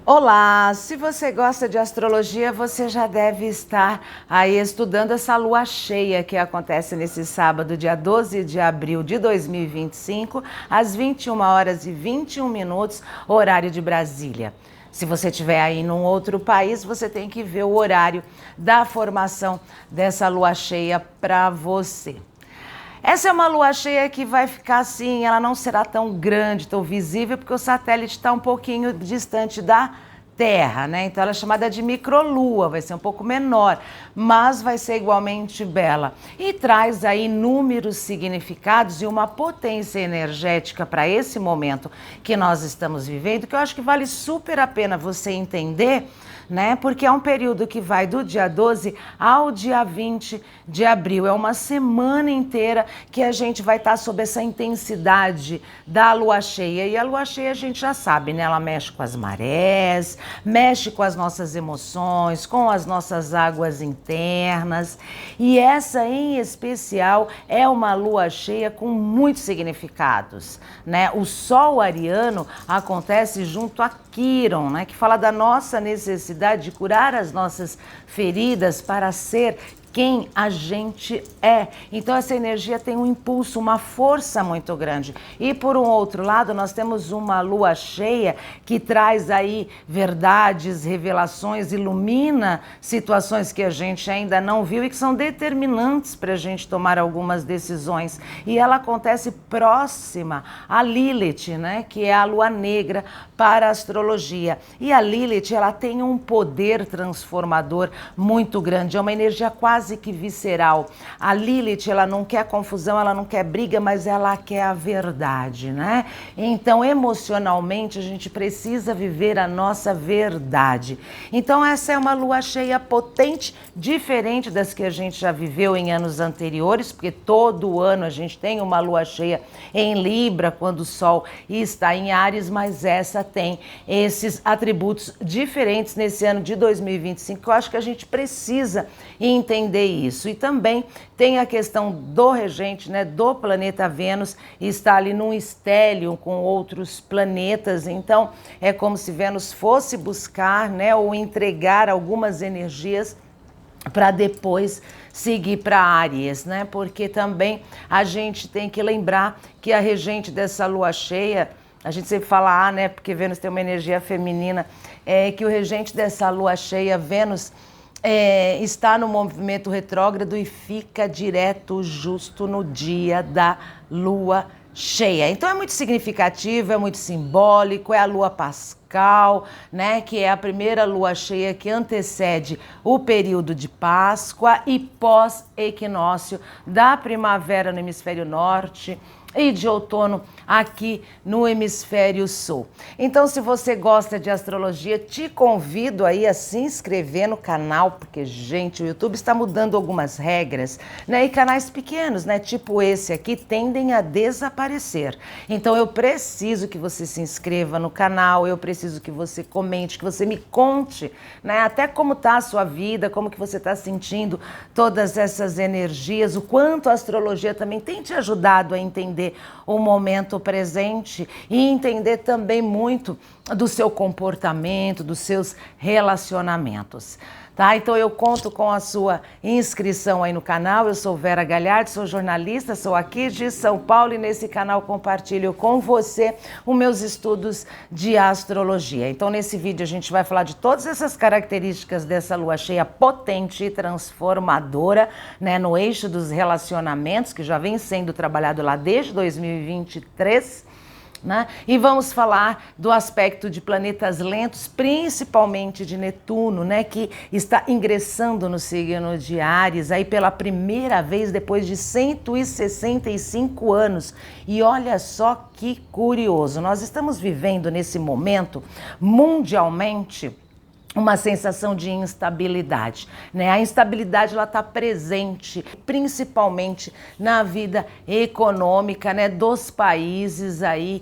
Olá, se você gosta de astrologia, você já deve estar aí estudando essa lua cheia que acontece nesse sábado, dia 12 de abril de 2025, às 21h21, horário de Brasília. Se você estiver aí num outro país, você tem que ver o horário da formação dessa lua cheia para você. Essa é uma lua cheia que vai ficar assim, ela não será tão grande, tão visível, porque o satélite está um pouquinho distante da Terra, né? Então ela é chamada de microlua, vai ser um pouco menor, mas vai ser igualmente bela. E traz aí inúmeros significados e uma potência energética para esse momento que nós estamos vivendo, que eu acho que vale super a pena você entender, né? Porque é um período que vai do dia 12 ao dia 20 de abril. É uma semana inteira que a gente vai estar sob essa intensidade da lua cheia. E a lua cheia a gente já sabe, né? Ela mexe com as marés, mexe com as nossas emoções, com as nossas águas internas. E essa em especial é uma lua cheia com muitos significados, né? O sol ariano acontece junto a Quiron, né? Que fala da nossa necessidade de curar as nossas feridas para ser quem a gente é. Então essa energia tem um impulso, uma força muito grande. E por um outro lado, nós temos uma lua cheia que traz aí verdades, revelações, ilumina situações que a gente ainda não viu e que são determinantes para a gente tomar algumas decisões. E ela acontece próxima a Lilith, né, que é a lua negra para a astrologia. E a Lilith, ela tem um poder transformador muito grande, é uma energia quase que visceral. A Lilith, ela não quer confusão, ela não quer briga, mas ela quer a verdade, né? Então, emocionalmente, a gente precisa viver a nossa verdade. Então, essa é uma lua cheia potente, diferente das que a gente já viveu em anos anteriores, porque todo ano a gente tem uma lua cheia em Libra, quando o Sol está em Áries, mas essa tem esses atributos diferentes nesse ano de 2025, que eu acho que a gente precisa entender isso. E também tem a questão do regente, né, do planeta Vênus, está ali num estélio com outros planetas, então é como se Vênus fosse buscar, né, ou entregar algumas energias para depois seguir para Áries, né? Porque também a gente tem que lembrar que a regente dessa lua cheia, a gente sempre fala, né? Porque Vênus tem uma energia feminina, que o regente dessa lua cheia, Vênus, está no movimento retrógrado e fica direto justo no dia da lua cheia. Então é muito significativo, é muito simbólico, é a lua pascal, né, que é a primeira lua cheia que antecede o período de Páscoa e pós-equinócio da primavera no hemisfério norte e de outono aqui no hemisfério sul. Então, se você gosta de astrologia, te convido aí a se inscrever no canal, porque, gente, o YouTube está mudando algumas regras, né? E canais pequenos, né? Tipo esse aqui, tendem a desaparecer. Então, eu preciso que você se inscreva no canal, eu preciso que você comente, que você me conte, né? Até como está a sua vida, como que você está sentindo todas essas energias, o quanto a astrologia também tem te ajudado a entender o momento presente e entender também muito do seu comportamento, dos seus relacionamentos. Tá? Então eu conto com a sua inscrição aí no canal. Eu sou Vera Galhardi, sou jornalista, sou aqui de São Paulo e nesse canal compartilho com você os meus estudos de astrologia. Então nesse vídeo a gente vai falar de todas essas características dessa lua cheia potente e transformadora, né, no eixo dos relacionamentos, que já vem sendo trabalhado lá desde 2023. Né? E vamos falar do aspecto de planetas lentos, principalmente de Netuno, né, que está ingressando no signo de Áries aí pela primeira vez depois de 165 anos. E olha só que curioso, nós estamos vivendo nesse momento mundialmente uma sensação de instabilidade, né? A instabilidade ela está presente, principalmente na vida econômica, né, dos países aí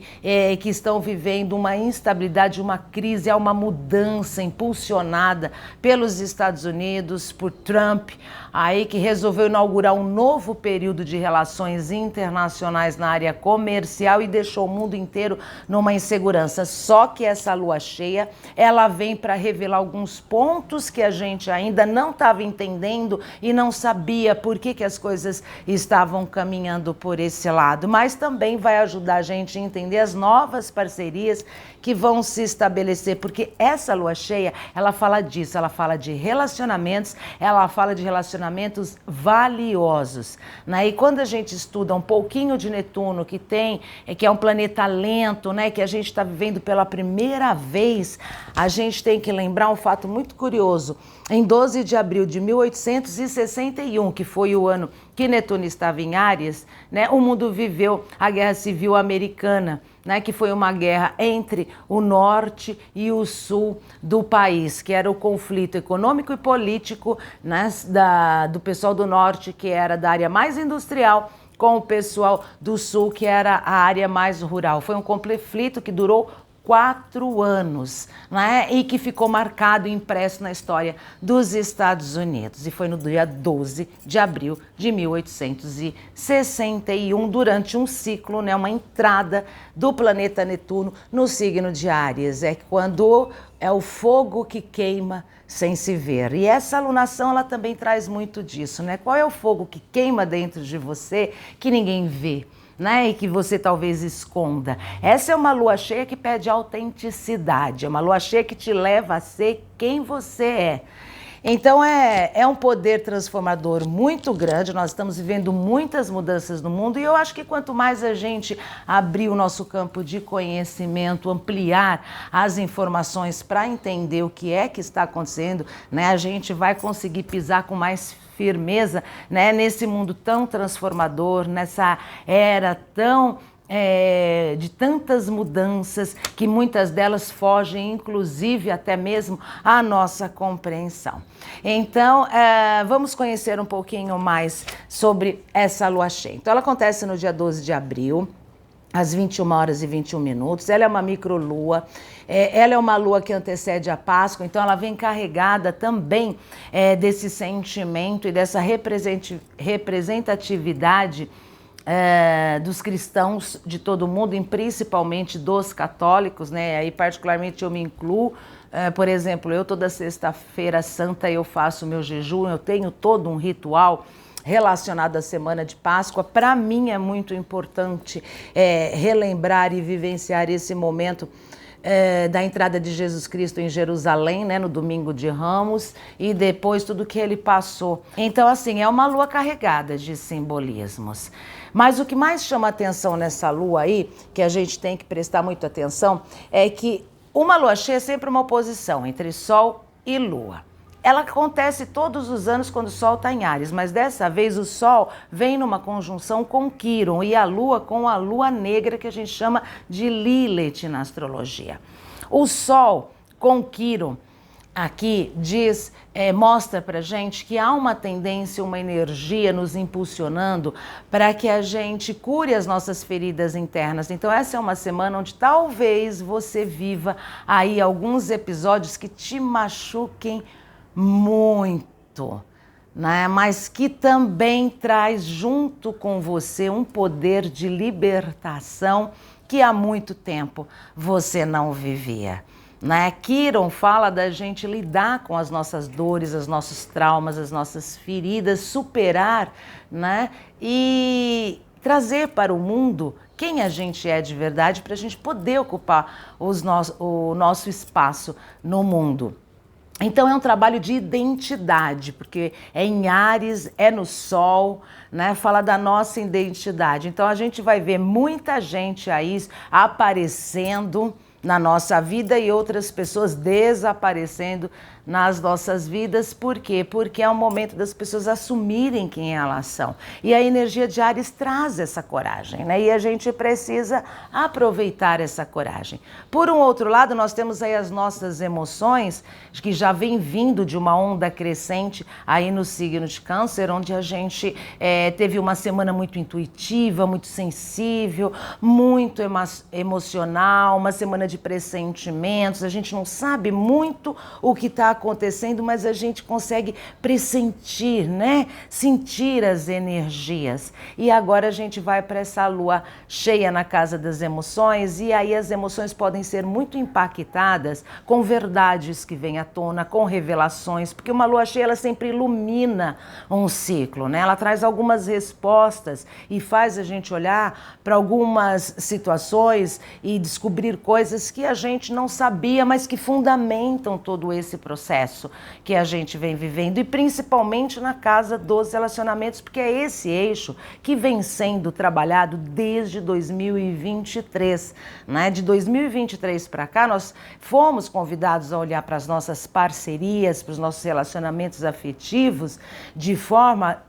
que estão vivendo uma instabilidade, uma crise, há uma mudança impulsionada pelos Estados Unidos, por Trump, aí que resolveu inaugurar um novo período de relações internacionais na área comercial e deixou o mundo inteiro numa insegurança. Só que essa lua cheia, ela vem para revelar alguns pontos que a gente ainda não estava entendendo e não sabia por que as coisas estavam caminhando por esse lado, mas também vai ajudar a gente a entender as novas parcerias que vão se estabelecer, porque essa lua cheia, ela fala disso, ela fala de relacionamentos, ela fala de relacionamentos valiosos, né? E quando a gente estuda um pouquinho de Netuno, que é um planeta lento, né, que a gente está vivendo pela primeira vez, a gente tem que lembrar um fato muito curioso. Em 12 de abril de 1861, que foi o ano que Netuno estava em Áries, né, o mundo viveu a Guerra Civil Americana, né, que foi uma guerra entre o norte e o sul do país, que era o conflito econômico e político, né, do pessoal do norte, que era da área mais industrial, com o pessoal do sul, que era a área mais rural. Foi um conflito que durou 4 anos, né? E que ficou marcado e impresso na história dos Estados Unidos. E foi no dia 12 de abril de 1861, durante um ciclo, né? Uma entrada do planeta Netuno no signo de Áries. É quando é o fogo que queima sem se ver. E essa alunação, ela também traz muito disso, né? Qual é o fogo que queima dentro de você que ninguém vê, né, e que você talvez esconda? Essa é uma lua cheia que pede autenticidade, é uma lua cheia que te leva a ser quem você é. Então é um poder transformador muito grande, nós estamos vivendo muitas mudanças no mundo e eu acho que quanto mais a gente abrir o nosso campo de conhecimento, ampliar as informações para entender o que é que está acontecendo, né, a gente vai conseguir pisar com mais firmeza, né, nesse mundo tão transformador, nessa era tão de tantas mudanças, que muitas delas fogem, inclusive, até mesmo à nossa compreensão. Então, vamos conhecer um pouquinho mais sobre essa lua cheia. Então, ela acontece no dia 12 de abril, às 21h21. Ela é uma microlua, ela é uma lua que antecede a Páscoa, então ela vem carregada também desse sentimento e dessa representatividade dos cristãos de todo mundo, e principalmente dos católicos, né? Aí particularmente eu me incluo, por exemplo, eu toda sexta-feira santa eu faço meu jejum, eu tenho todo um ritual relacionado à semana de Páscoa. Para mim é muito importante relembrar e vivenciar esse momento da entrada de Jesus Cristo em Jerusalém, né, no domingo de Ramos, e depois tudo que ele passou. Então, assim, é uma lua carregada de simbolismos. Mas o que mais chama atenção nessa lua aí, que a gente tem que prestar muita atenção, é que uma lua cheia é sempre uma oposição entre Sol e Lua. Ela acontece todos os anos quando o Sol está em Áries, mas dessa vez o Sol vem numa conjunção com Quíron e a Lua com a Lua negra, que a gente chama de Lilith na astrologia. O Sol com Quíron aqui mostra pra gente que há uma tendência, uma energia nos impulsionando para que a gente cure as nossas feridas internas. Então essa é uma semana onde talvez você viva aí alguns episódios que te machuquem muito, né? Mas que também traz junto com você um poder de libertação que há muito tempo você não vivia, né? Quíron fala da gente lidar com as nossas dores, os nossos traumas, as nossas feridas, superar, né? E trazer para o mundo quem a gente é de verdade, para a gente poder ocupar o nosso espaço no mundo. Então é um trabalho de identidade, porque é em Áries, é no Sol, né? Fala da nossa identidade. Então a gente vai ver muita gente aí aparecendo, na nossa vida e outras pessoas desaparecendo nas nossas vidas. Por quê? Porque é o momento das pessoas assumirem quem elas são. E a energia de Áries traz essa coragem, né? E a gente precisa aproveitar essa coragem. Por um outro lado, nós temos aí as nossas emoções, que já vem vindo de uma onda crescente aí no signo de Câncer, onde a gente teve uma semana muito intuitiva, muito sensível, muito emocional, uma semana de pressentimentos. A gente não sabe muito o que está acontecendo, mas a gente consegue pressentir, né? Sentir as energias. E agora a gente vai para essa lua cheia na casa das emoções, e aí as emoções podem ser muito impactadas com verdades que vêm à tona, com revelações, porque uma lua cheia ela sempre ilumina um ciclo, né? Ela traz algumas respostas e faz a gente olhar para algumas situações e descobrir coisas que a gente não sabia, mas que fundamentam todo esse processo que a gente vem vivendo, e principalmente na casa dos relacionamentos, porque é esse eixo que vem sendo trabalhado desde 2023, né? De 2023 para cá, nós fomos convidados a olhar para as nossas parcerias, para os nossos relacionamentos afetivos, de forma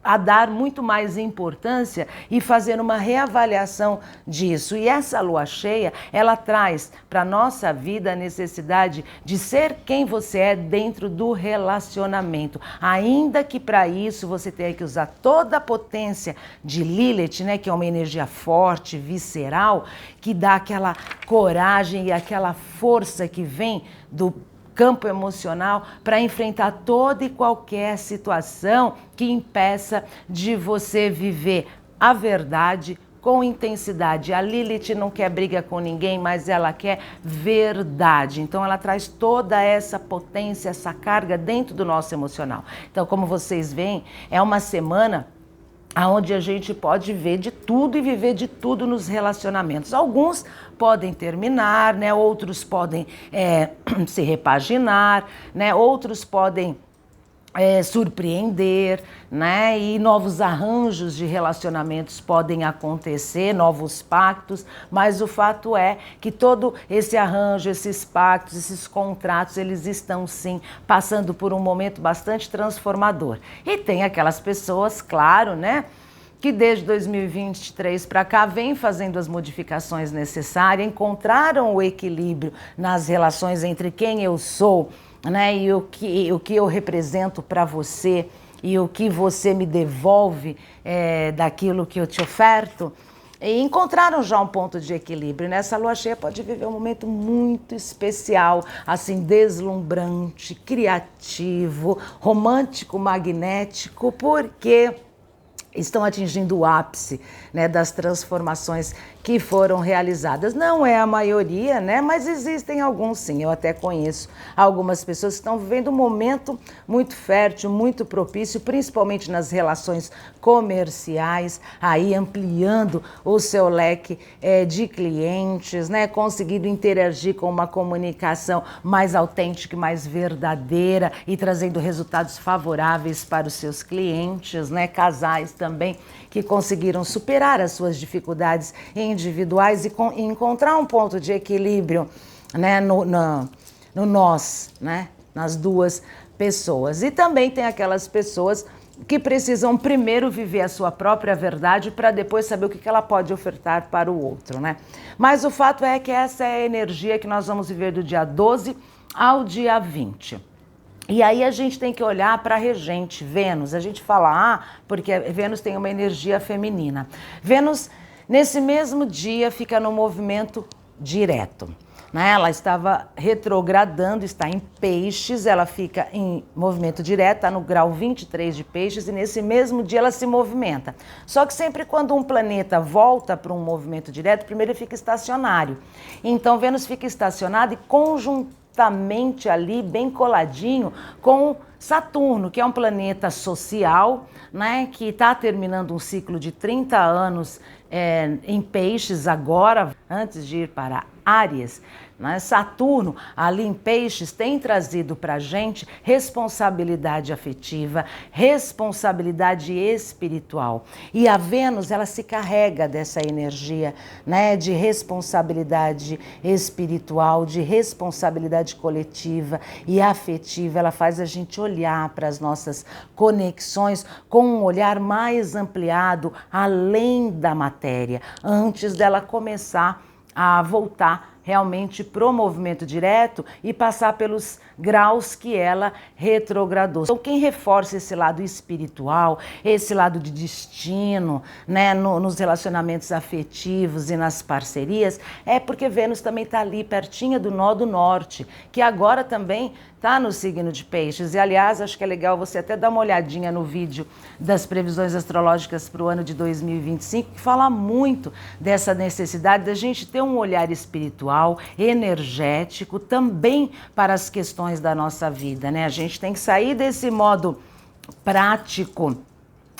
a dar muito mais importância e fazer uma reavaliação disso. E essa lua cheia, ela traz para a nossa vida a necessidade de ser quem você é dentro do relacionamento. Ainda que para isso você tenha que usar toda a potência de Lilith, né, que é uma energia forte, visceral, que dá aquela coragem e aquela força que vem do campo emocional para enfrentar toda e qualquer situação que impeça de você viver a verdade com intensidade. A Lilith não quer briga com ninguém, mas ela quer verdade. Então ela traz toda essa potência, essa carga dentro do nosso emocional. Então, como vocês veem, é uma semana onde a gente pode ver de tudo e viver de tudo nos relacionamentos. Alguns podem terminar, né? Outros podem se repaginar, né? Outros podem surpreender, né? E novos arranjos de relacionamentos podem acontecer, novos pactos, mas o fato é que todo esse arranjo, esses pactos, esses contratos, eles estão sim passando por um momento bastante transformador. E tem aquelas pessoas, claro, né, que desde 2023 para cá vem fazendo as modificações necessárias, encontraram o equilíbrio nas relações entre quem eu sou, né, e o que eu represento para você e o que você me devolve daquilo que eu te oferto. E encontraram já um ponto de equilíbrio. Nessa lua cheia pode viver um momento muito especial, assim, deslumbrante, criativo, romântico, magnético, porque estão atingindo o ápice, né, das transformações que foram realizadas. Não é a maioria, né, mas existem alguns sim. Eu até conheço algumas pessoas que estão vivendo um momento muito fértil, muito propício, principalmente nas relações comerciais, aí ampliando o seu leque de clientes, né, conseguindo interagir com uma comunicação mais autêntica, mais verdadeira e trazendo resultados favoráveis para os seus clientes, né, casais também que conseguiram superar as suas dificuldades individuais e encontrar um ponto de equilíbrio, né, no nós, né, nas duas pessoas. E também tem aquelas pessoas que precisam primeiro viver a sua própria verdade para depois saber o que ela pode ofertar para o outro, né? Mas o fato é que essa é a energia que nós vamos viver do dia 12 ao dia 20. E aí a gente tem que olhar para a regente, Vênus. A gente fala, porque Vênus tem uma energia feminina. Vênus, nesse mesmo dia, fica no movimento direto, né? Ela estava retrogradando, está em Peixes, ela fica em movimento direto, está no grau 23 de Peixes, e nesse mesmo dia ela se movimenta. Só que sempre quando um planeta volta para um movimento direto, primeiro ele fica estacionário. Então Vênus fica estacionada e conjuntamente ali, bem coladinho, com Saturno, que é um planeta social, né, que está terminando um ciclo de 30 anos em Peixes agora, antes de ir para Áries, né? Saturno, ali em Peixes, tem trazido para a gente responsabilidade afetiva, responsabilidade espiritual. E a Vênus, ela se carrega dessa energia, né, de responsabilidade espiritual, de responsabilidade coletiva e afetiva. Ela faz a gente olhar para as nossas conexões com um olhar mais ampliado, além da matéria, antes dela começar a voltar realmente pro movimento direto e passar pelos graus que ela retrogradou. Então, quem reforça esse lado espiritual, esse lado de destino, né, nos relacionamentos afetivos e nas parcerias, é porque Vênus também está ali pertinho do nó do norte, que agora também está no signo de Peixes. E, aliás, acho que é legal você até dar uma olhadinha no vídeo das previsões astrológicas para o ano de 2025, que fala muito dessa necessidade da gente ter um olhar espiritual, energético, também para as questões da nossa vida, né? A gente tem que sair desse modo prático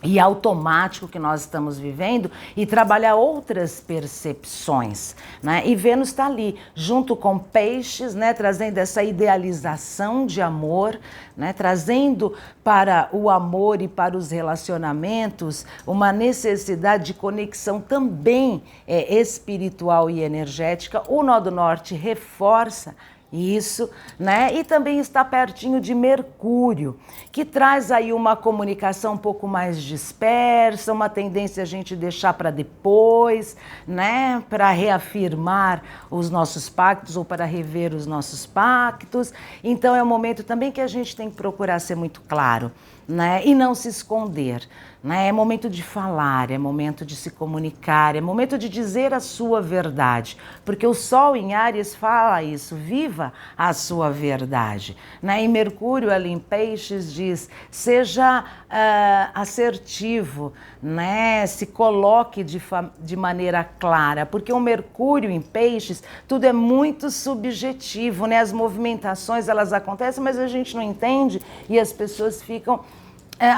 e automático que nós estamos vivendo e trabalhar outras percepções, né? E Vênus está ali, junto com Peixes, né? Trazendo essa idealização de amor, né? Trazendo para o amor e para os relacionamentos uma necessidade de conexão também espiritual e energética. O Nó do Norte reforça isso, né? E também está pertinho de Mercúrio, que traz aí uma comunicação um pouco mais dispersa, uma tendência a gente deixar para depois, né? Para reafirmar os nossos pactos ou para rever os nossos pactos. Então é um momento também que a gente tem que procurar ser muito claro, né? E não se esconder, né? É momento de falar, é momento de se comunicar, é momento de dizer a sua verdade, porque o Sol em Áries fala isso, viva a sua verdade, né? E Mercúrio ali em Peixes diz, seja assertivo, né? Se coloque de maneira clara, porque o Mercúrio em Peixes, tudo é muito subjetivo, né? As movimentações, elas acontecem, mas a gente não entende e as pessoas ficam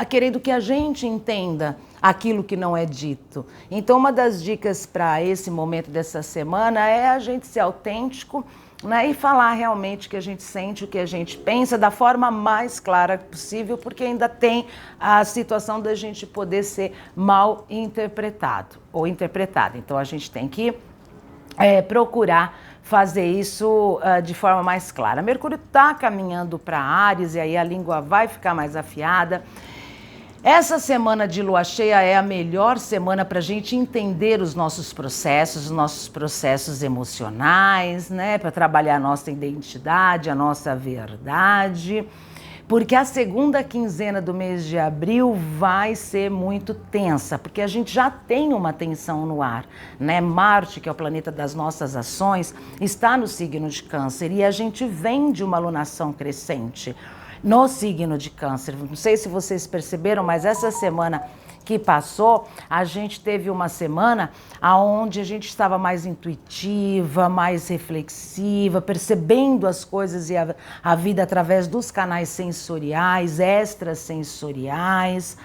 querendo que a gente entenda aquilo que não é dito. Então, uma das dicas para esse momento dessa semana é a gente ser autêntico, né, e falar realmente o que a gente sente, o que a gente pensa, da forma mais clara possível, porque ainda tem a situação da gente poder ser mal interpretado ou interpretada. Então, a gente tem que procurar fazer isso de forma mais clara. Mercúrio está caminhando para Áries e aí a língua vai ficar mais afiada. Essa semana de lua cheia é a melhor semana para a gente entender os nossos processos emocionais, né? Para trabalhar a nossa identidade, a nossa verdade. Porque a segunda quinzena do mês de abril vai ser muito tensa, porque a gente já tem uma tensão no ar, né? Marte, que é o planeta das nossas ações, está no signo de Câncer e a gente vem de uma alunação crescente no signo de Câncer. Não sei se vocês perceberam, mas essa semana que passou, a gente teve uma semana onde a gente estava mais intuitiva, mais reflexiva, percebendo as coisas e a vida através dos canais sensoriais, extrasensoriais,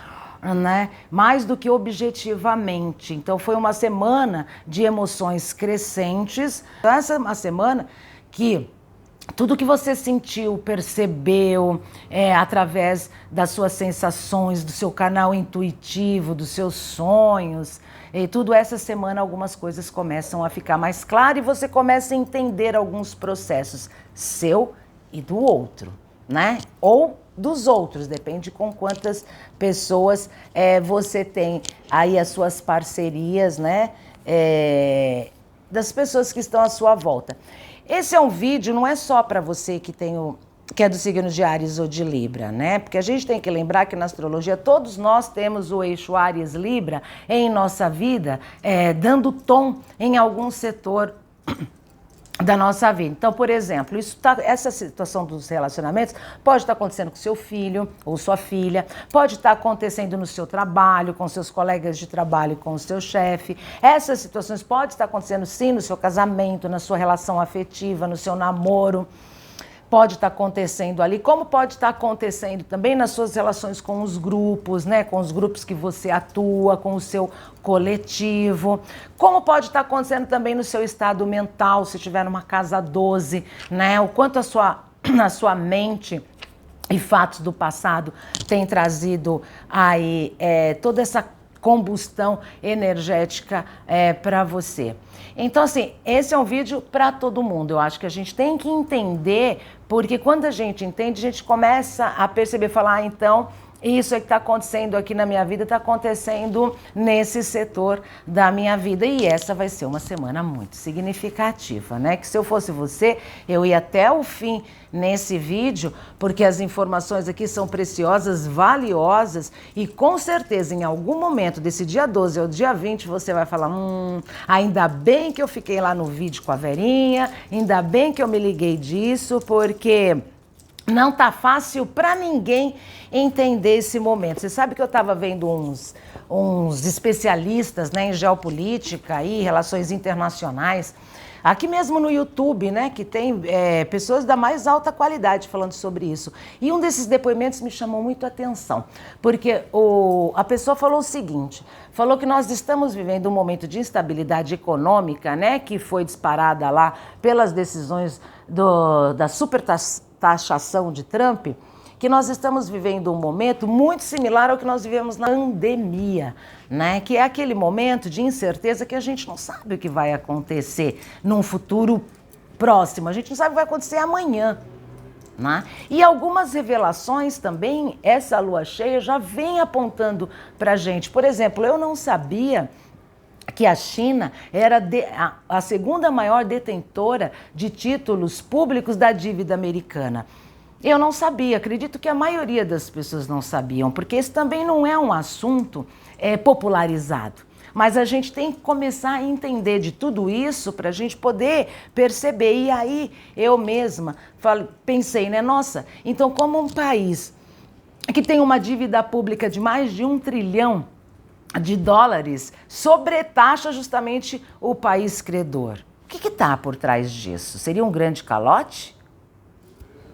né? Mais do que objetivamente. Então foi uma semana de emoções crescentes. Essa é uma semana que tudo que você sentiu, percebeu, através das suas sensações, do seu canal intuitivo, dos seus sonhos, e tudo essa semana algumas coisas começam a ficar mais claras e você começa a entender alguns processos, seu e do outro, né? Ou dos outros, depende com quantas pessoas você tem aí as suas parcerias, né? Das pessoas que estão à sua volta. Esse é um vídeo, não é só para você que é do signo de Áries ou de Libra, né? Porque a gente tem que lembrar que na astrologia todos nós temos o eixo Áries-Libra em nossa vida, dando tom em algum setor da nossa vida. Então, por exemplo, essa situação dos relacionamentos pode estar acontecendo com seu filho ou sua filha, pode estar acontecendo no seu trabalho, com seus colegas de trabalho, com o seu chefe. Essas situações podem estar acontecendo sim no seu casamento, na sua relação afetiva, no seu namoro. pode estar acontecendo ali, como pode estar acontecendo também nas suas relações com os grupos, né? Com os grupos que você atua, com o seu coletivo, como pode estar acontecendo também no seu estado mental, se estiver numa casa 12, né? O quanto a sua mente e fatos do passado têm trazido aí toda essa combustão energética para você. Então, assim, esse é um vídeo para todo mundo. Eu acho que a gente tem que entender, porque quando a gente entende, a gente começa a perceber, falar, então, isso é que está acontecendo aqui na minha vida, está acontecendo nesse setor da minha vida. E essa vai ser uma semana muito significativa, né? Que se eu fosse você, eu ia até o fim nesse vídeo, porque as informações aqui são preciosas, valiosas, e com certeza em algum momento desse dia 12 ao dia 20 você vai falar, ainda bem que eu fiquei lá no vídeo com a Verinha, ainda bem que eu me liguei disso, porque não tá fácil para ninguém entender esse momento. Você sabe que eu estava vendo uns especialistas, né, em geopolítica e relações internacionais, aqui mesmo no YouTube, né, que tem pessoas da mais alta qualidade falando sobre isso. E um desses depoimentos me chamou muito a atenção, porque a pessoa falou o seguinte, falou que nós estamos vivendo um momento de instabilidade econômica, né, que foi disparada lá pelas decisões da supertaxação de Trump, que nós estamos vivendo um momento muito similar ao que nós vivemos na pandemia, né? Que é aquele momento de incerteza que a gente não sabe o que vai acontecer num futuro próximo, a gente não sabe o que vai acontecer amanhã, né? E algumas revelações também, essa lua cheia já vem apontando para a gente. Por exemplo, eu não sabia que a China era a segunda maior detentora de títulos públicos da dívida americana. Eu não sabia, acredito que a maioria das pessoas não sabiam, porque esse também não é um assunto popularizado. Mas a gente tem que começar a entender de tudo isso para a gente poder perceber. E aí eu mesma pensei, né? Nossa, então como um país que tem uma dívida pública de mais de 1 trilhão de dólares sobretaxa justamente o país credor. O que está por trás disso? Seria um grande calote?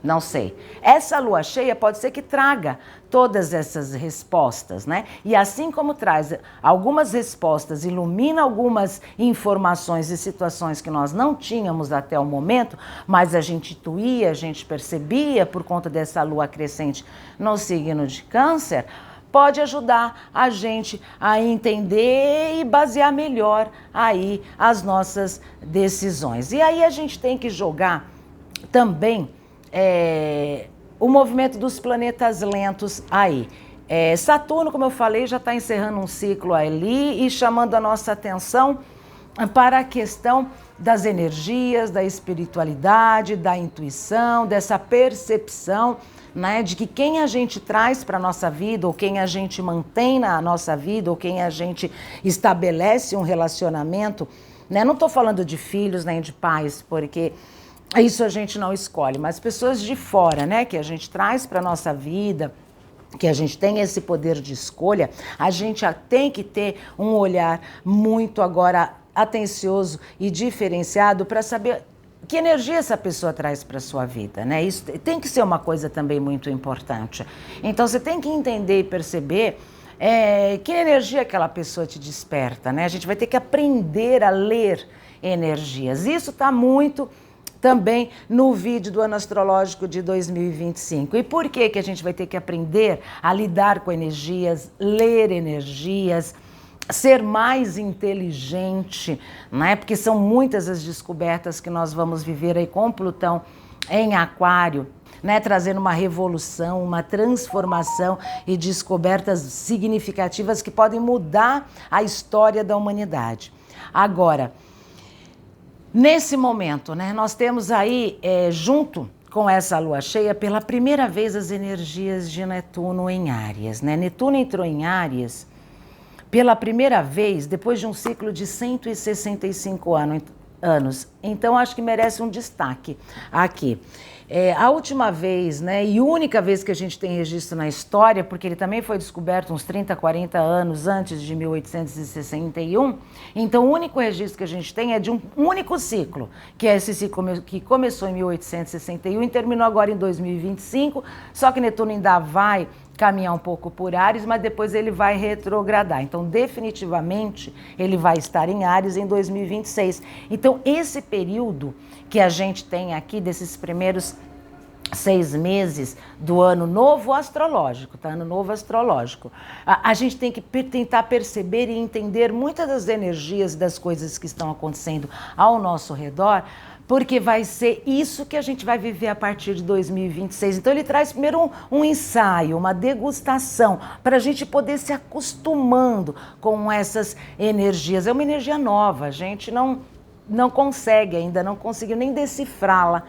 Não sei. Essa lua cheia pode ser que traga todas essas respostas, né? E assim como traz algumas respostas, ilumina algumas informações e situações que nós não tínhamos até o momento, mas a gente intuía, a gente percebia por conta dessa lua crescente no signo de Câncer, pode ajudar a gente a entender e basear melhor aí as nossas decisões. E aí a gente tem que jogar também o movimento dos planetas lentos aí. Saturno, como eu falei, já está encerrando um ciclo ali e chamando a nossa atenção para a questão das energias, da espiritualidade, da intuição, dessa percepção, né, de que quem a gente traz para a nossa vida, ou quem a gente mantém na nossa vida, ou quem a gente estabelece um relacionamento, né, não estou falando de filhos nem de pais, porque isso a gente não escolhe, mas pessoas de fora, né, que a gente traz para a nossa vida, que a gente tem esse poder de escolha, a gente tem que ter um olhar muito agora atencioso e diferenciado para saber que energia essa pessoa traz para a sua vida, né? Isso tem que ser uma coisa também muito importante. Então você tem que entender e perceber que energia aquela pessoa te desperta, né? A gente vai ter que aprender a ler energias. Isso está muito também no vídeo do ano astrológico de 2025. E por que que a gente vai ter que aprender a lidar com energias, ler energias, ser mais inteligente, né? Porque são muitas as descobertas que nós vamos viver aí com Plutão em Aquário, né? Trazendo uma revolução, uma transformação e descobertas significativas que podem mudar a história da humanidade. Agora, nesse momento, né, nós temos aí, junto com essa lua cheia, pela primeira vez as energias de Netuno em Áries, né? Netuno entrou em Áries pela primeira vez depois de um ciclo de 165 anos. Então, acho que merece um destaque aqui. A última vez, né, e única vez que a gente tem registro na história, porque ele também foi descoberto uns 30, 40 anos antes de 1861, então o único registro que a gente tem é de um único ciclo, que é esse ciclo que começou em 1861 e terminou agora em 2025, só que Netuno ainda vai caminhar um pouco por Áries, mas depois ele vai retrogradar. Então, definitivamente, ele vai estar em Áries em 2026. Então, esse período que a gente tem aqui, desses primeiros 6 meses do ano novo astrológico, tá? Ano novo astrológico. A gente tem que tentar perceber e entender muitas das energias das coisas que estão acontecendo ao nosso redor, porque vai ser isso que a gente vai viver a partir de 2026. Então ele traz primeiro um ensaio, uma degustação, para a gente poder se acostumando com essas energias. É uma energia nova, a gente não consegue ainda, não conseguiu nem decifrá-la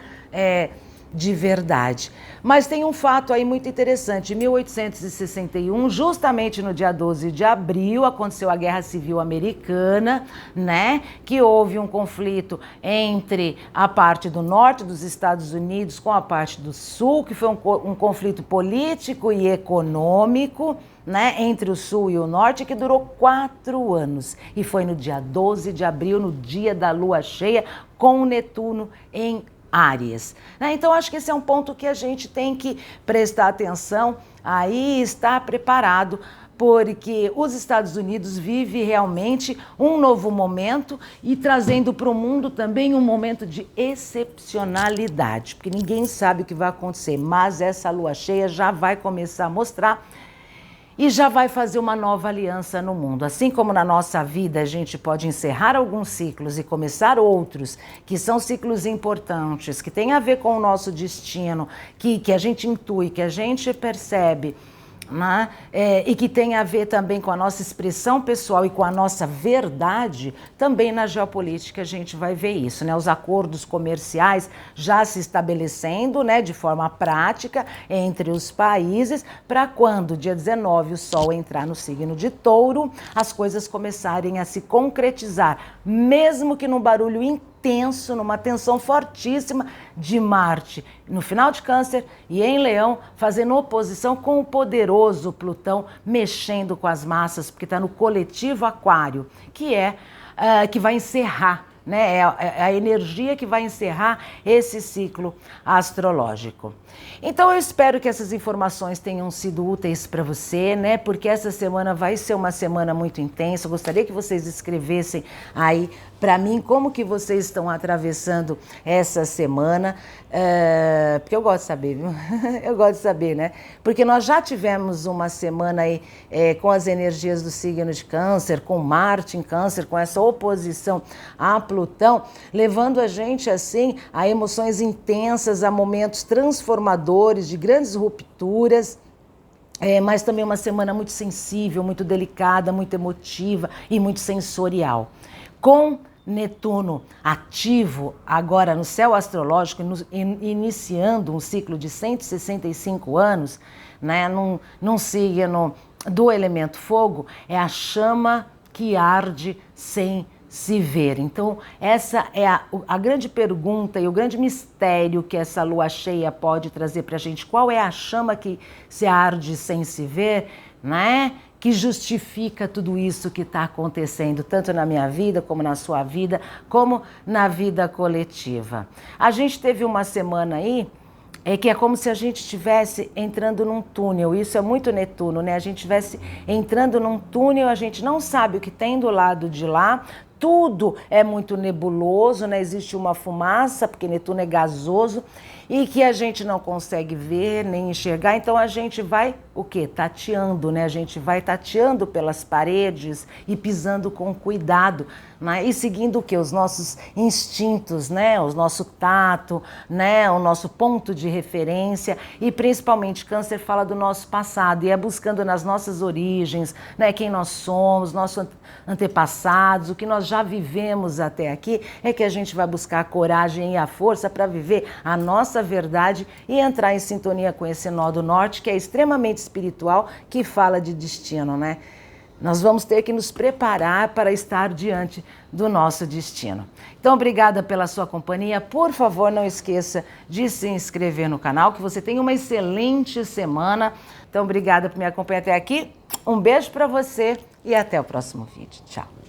de verdade. Mas tem um fato aí muito interessante. Em 1861, justamente no dia 12 de abril, aconteceu a Guerra Civil Americana, né? Que houve um conflito entre a parte do norte dos Estados Unidos com a parte do sul, que foi um conflito político e econômico, né, entre o sul e o norte, que durou 4 anos. E foi no dia 12 de abril, no dia da lua cheia, com o Netuno em Áries. Então, acho que esse é um ponto que a gente tem que prestar atenção aí, estar preparado, porque os Estados Unidos vivem realmente um novo momento e trazendo para o mundo também um momento de excepcionalidade, porque ninguém sabe o que vai acontecer, mas essa lua cheia já vai começar a mostrar e já vai fazer uma nova aliança no mundo. Assim como na nossa vida a gente pode encerrar alguns ciclos e começar outros, que são ciclos importantes, que tem a ver com o nosso destino, que a gente intui, que a gente percebe, né? E que tem a ver também com a nossa expressão pessoal e com a nossa verdade, também na geopolítica a gente vai ver isso, né? Os acordos comerciais já se estabelecendo, né, de forma prática entre os países, para quando, dia 19, o Sol entrar no signo de Touro, as coisas começarem a se concretizar, mesmo que num barulho intenso, numa tensão fortíssima de Marte no final de Câncer e em Leão, fazendo oposição com o poderoso Plutão, mexendo com as massas, porque está no coletivo Aquário, que vai encerrar, né? É a energia que vai encerrar esse ciclo astrológico. Então eu espero que essas informações tenham sido úteis para você, né? Porque essa semana vai ser uma semana muito intensa. Eu gostaria que vocês escrevessem aí para mim como que vocês estão atravessando essa semana, porque eu gosto de saber, viu? Eu gosto de saber, né? Porque nós já tivemos uma semana aí com as energias do signo de Câncer, com Marte em Câncer, com essa oposição a Plutão, levando a gente assim a emoções intensas, a momentos transformadores, de grandes rupturas. Mas também uma semana muito sensível, muito delicada, muito emotiva e muito sensorial. Com Netuno ativo agora no céu astrológico, iniciando um ciclo de 165 anos, né, num signo do elemento fogo, é a chama que arde sem se ver. Então, essa é a grande pergunta e o grande mistério que essa lua cheia pode trazer para a gente. Qual é a chama que se arde sem se ver, né? Que justifica tudo isso que está acontecendo, tanto na minha vida, como na sua vida, como na vida coletiva. A gente teve uma semana aí, que é como se a gente estivesse entrando num túnel. Isso é muito Netuno, né? A gente estivesse entrando num túnel, a gente não sabe o que tem do lado de lá, tudo é muito nebuloso, né? Existe uma fumaça, porque Netuno é gasoso, e que a gente não consegue ver nem enxergar, então a gente vai, o quê? Tateando, né? A gente vai tateando pelas paredes e pisando com cuidado, né? E seguindo o quê? Os nossos instintos, né? O nosso tato, né? O nosso ponto de referência, e principalmente Câncer fala do nosso passado, e é buscando nas nossas origens, né? Quem nós somos, nossos antepassados, o que nós já vivemos até aqui, é que a gente vai buscar a coragem e a força para viver a nossa verdade e entrar em sintonia com esse nó do norte, que é extremamente espiritual, que fala de destino, né? Nós vamos ter que nos preparar para estar diante do nosso destino. Então, obrigada pela sua companhia. Por favor, não esqueça de se inscrever no canal, que você tenha uma excelente semana. Então, obrigada por me acompanhar até aqui. Um beijo para você e até o próximo vídeo. Tchau.